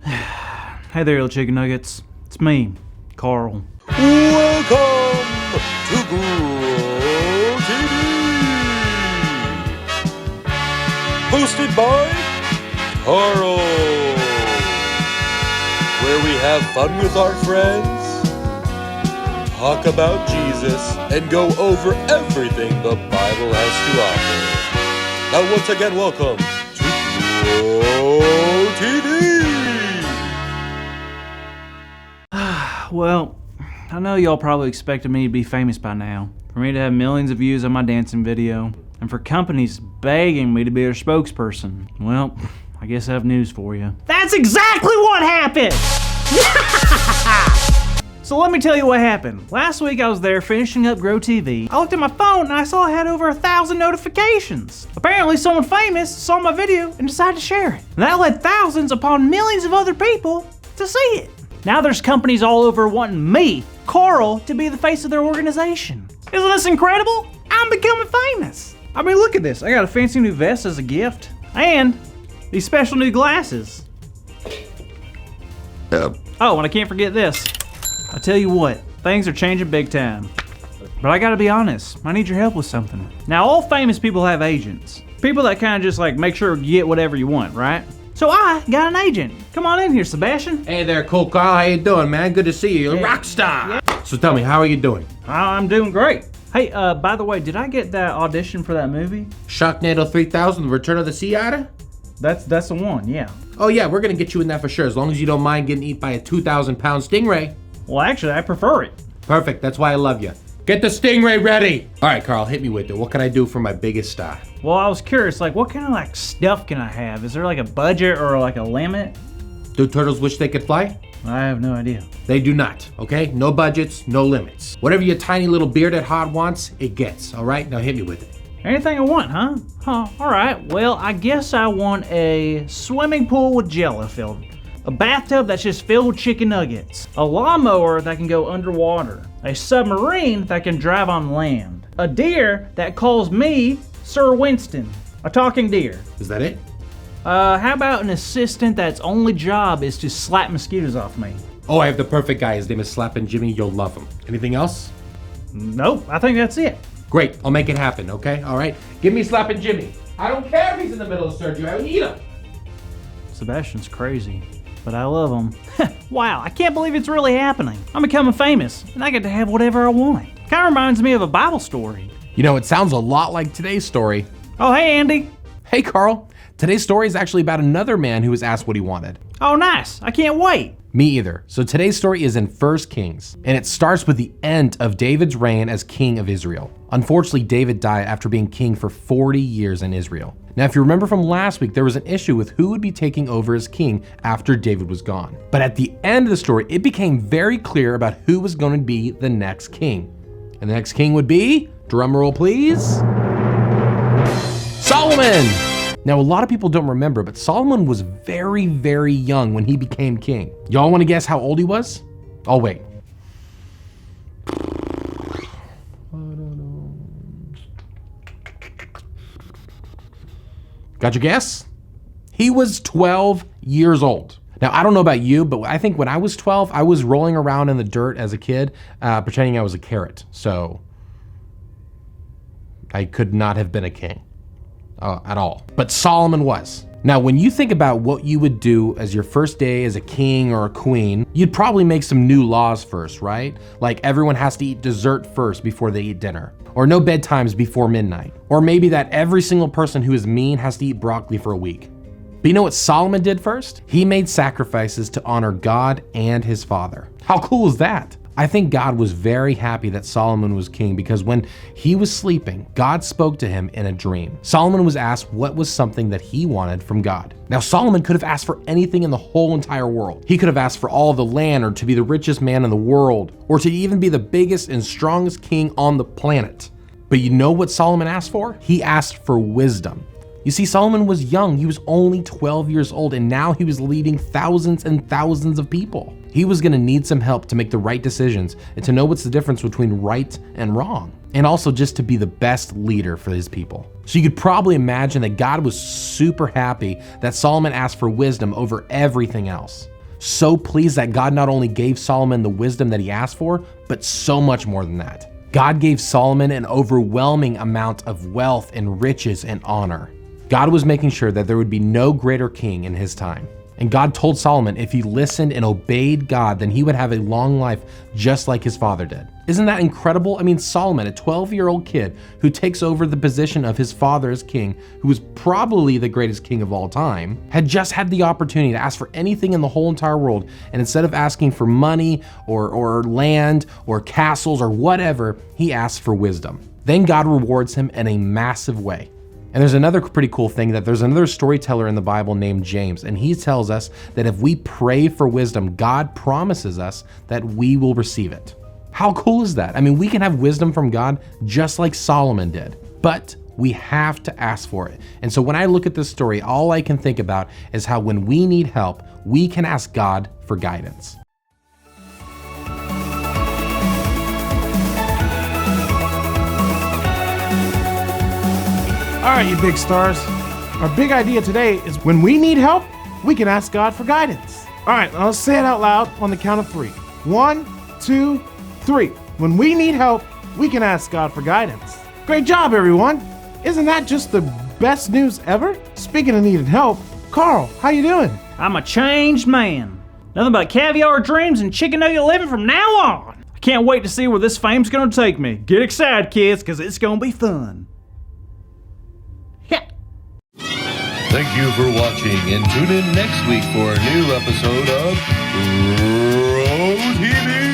Hey there, little chicken nuggets. It's me, Carl. Welcome to Grow TV, hosted by Carl, where we have fun with our friends, talk about Jesus, and go over everything the Bible has to offer. Now, once again, welcome to Grow TV. Well, I know y'all probably expected me to be famous by now, for me to have millions of views on my dancing video, and for companies begging me to be their spokesperson. Well, I guess I have news for you. That's exactly what happened! So let me tell you what happened. Last week I was there finishing up Grow TV. I looked at my phone and I saw I had over 1,000 notifications. Apparently someone famous saw my video and decided to share it. And that led thousands upon millions of other people to see it. Now there's companies all over wanting me, Carl, to be the face of their organization. Isn't this incredible? I'm becoming famous. I mean, look at this. I got a fancy new vest as a gift. And these special new glasses. Oh, and I can't forget this. I tell you what, things are changing big time. But I gotta be honest, I need your help with something. Now, all famous people have agents. People that kind of just like make sure you get whatever you want, right? So I got an agent. Come on in here, Sebastian. Hey there, cool Carl. How you doing, man? Good to see you. You're a rock star. Yeah. So tell me, how are you doing? I'm doing great. Hey, by the way, did I get that audition for that movie? Sharknado 3000, The Return of the Sea Otter? That's the one, yeah. Oh yeah, we're gonna get you in that for sure, as long as you don't mind getting eaten by a 2,000-pound stingray. Well, actually, I prefer it. Perfect, that's why I love you. Get the stingray ready. All right, Carl, hit me with it. What can I do for my biggest star? Well, I was curious, like, what kind of like stuff can I have? Is there like a budget or like a limit? Do turtles wish they could fly? I have no idea. They do not, okay? No budgets, no limits. Whatever your tiny little bearded heart wants, it gets, all right? Now hit me with it. Anything I want, huh? All right. Well, I guess I want a swimming pool with jello filled, a bathtub that's just filled with chicken nuggets, a lawnmower that can go underwater, a submarine that can drive on land, a deer that calls me Sir Winston, a talking deer. Is that it? How about an assistant that's only job is to slap mosquitoes off me? Oh, I have the perfect guy. His name is Slappin' Jimmy. You'll love him. Anything else? Nope, I think that's it. Great, I'll make it happen, okay? All right? Give me Slappin' Jimmy. I don't care if he's in the middle of surgery. I need him. Sebastian's crazy, but I love him. Wow, I can't believe it's really happening. I'm becoming famous, and I get to have whatever I want. Kind of reminds me of a Bible story. You know, it sounds a lot like today's story. Oh, hey, Andy. Hey, Carl. Today's story is actually about another man who was asked what he wanted. Oh, nice. I can't wait. Me either. So today's story is in 1 Kings, and it starts with the end of David's reign as king of Israel. Unfortunately, David died after being king for 40 years in Israel. Now, if you remember from last week, there was an issue with who would be taking over as king after David was gone. But at the end of the story, it became very clear about who was going to be the next king. And the next king would be, drumroll please, Solomon! Now, a lot of people don't remember, but Solomon was very, very young when he became king. Y'all want to guess how old he was? I'll wait. Got your guess? He was 12 years old. Now, I don't know about you, but I think when I was 12, I was rolling around in the dirt as a kid, pretending I was a carrot. So I could not have been a king. At all. But Solomon was. Now, when you think about what you would do as your first day as a king or a queen, you'd probably make some new laws first, right? Like everyone has to eat dessert first before they eat dinner, or no bedtimes before midnight, or maybe that every single person who is mean has to eat broccoli for a week. But you know what Solomon did first? He made sacrifices to honor God and his father. How cool is that? I think God was very happy that Solomon was king because when he was sleeping, God spoke to him in a dream. Solomon was asked what was something that he wanted from God. Now, Solomon could have asked for anything in the whole entire world. He could have asked for all of the land, or to be the richest man in the world, or to even be the biggest and strongest king on the planet. But you know what Solomon asked for? He asked for wisdom. You see, Solomon was young. He was only 12 years old, and now he was leading thousands and thousands of people. He was going to need some help to make the right decisions and to know what's the difference between right and wrong, and also just to be the best leader for his people. So you could probably imagine that God was super happy that Solomon asked for wisdom over everything else. So pleased that God not only gave Solomon the wisdom that he asked for, but so much more than that. God gave Solomon an overwhelming amount of wealth and riches and honor. God was making sure that there would be no greater king in his time. And God told Solomon if he listened and obeyed God, then he would have a long life just like his father did. Isn't that incredible? I mean, Solomon, a 12-year-old kid who takes over the position of his father as king, who was probably the greatest king of all time, had just had the opportunity to ask for anything in the whole entire world. And instead of asking for money or land or castles or whatever, he asked for wisdom. Then God rewards him in a massive way. And there's another pretty cool thing, that there's another storyteller in the Bible named James, and he tells us that if we pray for wisdom, God promises us that we will receive it. How cool is that? I mean, we can have wisdom from God just like Solomon did, but we have to ask for it. And so when I look at this story, all I can think about is how when we need help, we can ask God for guidance. All right, you big stars. Our big idea today is when we need help, we can ask God for guidance. All right, now let's say it out loud on the count of 3. 1, 2, 3. When we need help, we can ask God for guidance. Great job, everyone. Isn't that just the best news ever? Speaking of needing help, Carl, how you doing? I'm a changed man. Nothing but caviar dreams and chicken nugget living from now on. I can't wait to see where this fame's gonna take me. Get excited, kids, because it's gonna be fun. Thank you for watching, and tune in next week for a new episode of Pro TV.